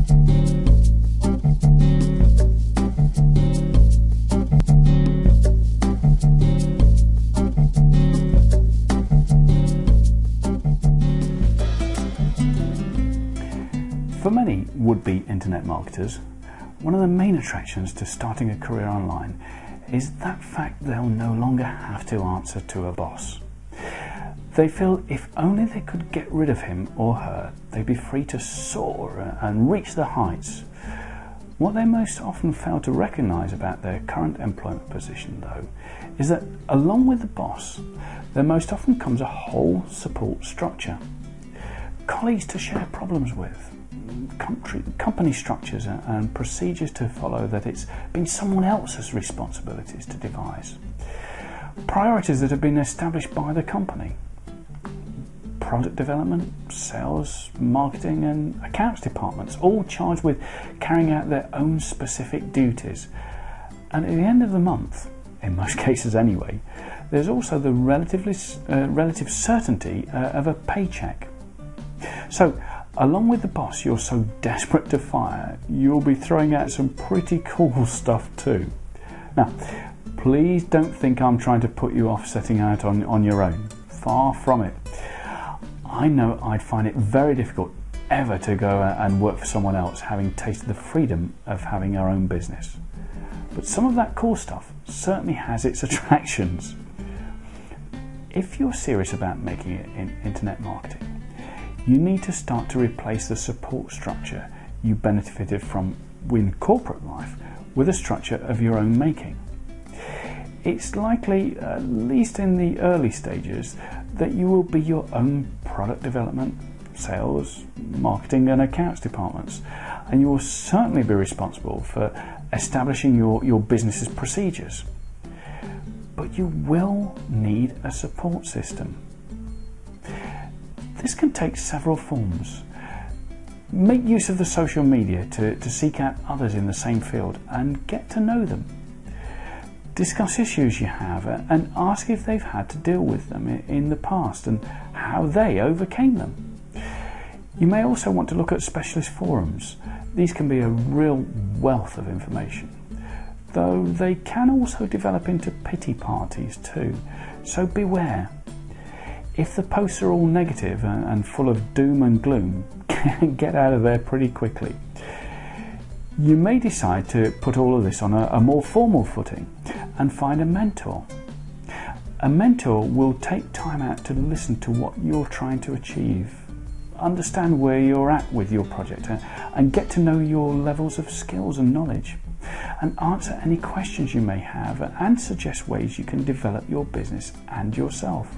For many would-be internet marketers, one of the main attractions to starting a career online is that fact they'll no longer have to answer to a boss. They feel if only they could get rid of him or her, they'd be free to soar and reach the heights. What they most often fail to recognise about their current employment position, though, is that along with the boss, there most often comes a whole support structure. Colleagues to share problems with, company structures and procedures to follow that it's been someone else's responsibilities to devise. Priorities that have been established by the company. Product development, sales, marketing and accounts departments, all charged with carrying out their own specific duties. And at the end of the month, in most cases anyway, there's also the relative certainty of a paycheck. So, along with the boss you're so desperate to fire, you'll be throwing out some pretty cool stuff too. Now, please don't think I'm trying to put you off setting out on your own. Far from it. I know I'd find it very difficult ever to go and work for someone else, having tasted the freedom of having our own business. But some of that cool stuff certainly has its attractions. If you're serious about making it in internet marketing, you need to start to replace the support structure you benefited from in corporate life with a structure of your own making. It's likely, at least in the early stages, that you will be your own product development, sales, marketing and accounts departments, and you will certainly be responsible for establishing your business's procedures. But you will need a support system. This can take several forms. Make use of the social media to seek out others in the same field and get to know them. Discuss issues you have and ask if they've had to deal with them in the past and how they overcame them. You may also want to look at specialist forums. These can be a real wealth of information, though they can also develop into pity parties too, so beware. If the posts are all negative and full of doom and gloom, get out of there pretty quickly. You may decide to put all of this on a more formal footing and find a mentor. A mentor will take time out to listen to what you're trying to achieve, understand where you're at with your project and get to know your levels of skills and knowledge, and answer any questions you may have and suggest ways you can develop your business and yourself.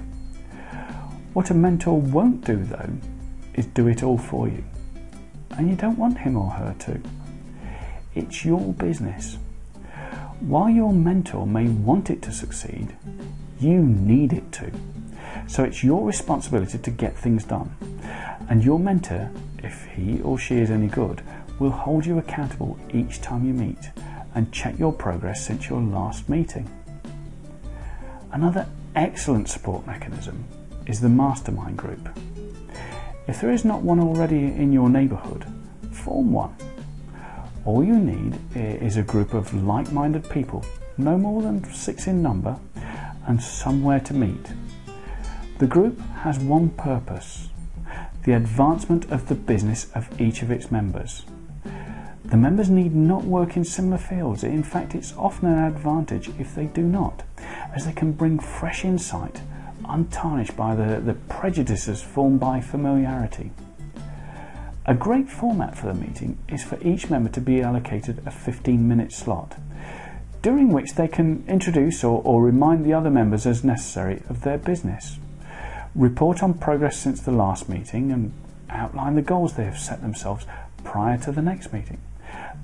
What a mentor won't do, though, is do it all for you. And you don't want him or her to. It's your business. While your mentor may want it to succeed, you need it to. So it's your responsibility to get things done. And your mentor, if he or she is any good, will hold you accountable each time you meet and check your progress since your last meeting. Another excellent support mechanism is the mastermind group. If there is not one already in your neighbourhood, form one. All you need is a group of like-minded people, no more than 6 in number, and somewhere to meet. The group has one purpose: the advancement of the business of each of its members. The members need not work in similar fields. In fact, it's often an advantage if they do not, as they can bring fresh insight, untarnished by the prejudices formed by familiarity. A great format for the meeting is for each member to be allocated a 15-minute slot, during which they can introduce or remind the other members as necessary of their business, report on progress since the last meeting and outline the goals they have set themselves prior to the next meeting,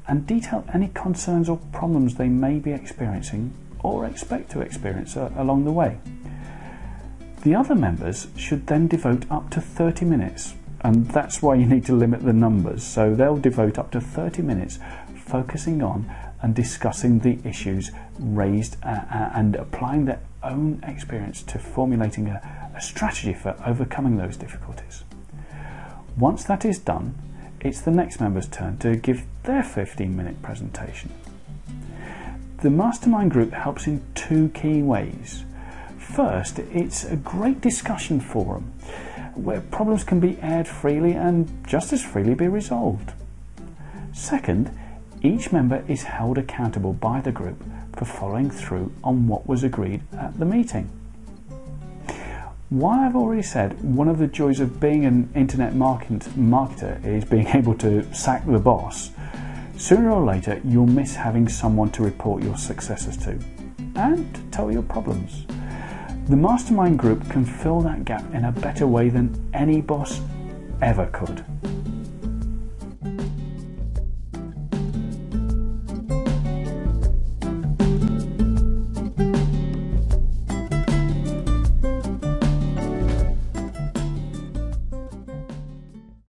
and detail any concerns or problems they may be experiencing or expect to experience along the way. The other members should then devote up to 30 minutes, and that's why you need to limit the numbers, so they'll devote up to 30 minutes focusing on and discussing the issues raised and applying their own experience to formulating a strategy for overcoming those difficulties. Once that is done, it's the next member's turn to give their 15-minute presentation. The mastermind group helps in two key ways. First, it's a great discussion forum where problems can be aired freely and just as freely be resolved. Second, each member is held accountable by the group for following through on what was agreed at the meeting. While I've already said one of the joys of being an internet marketer is being able to sack the boss, sooner or later you'll miss having someone to report your successes to and to tell your problems. The mastermind group can fill that gap in a better way than any boss ever could.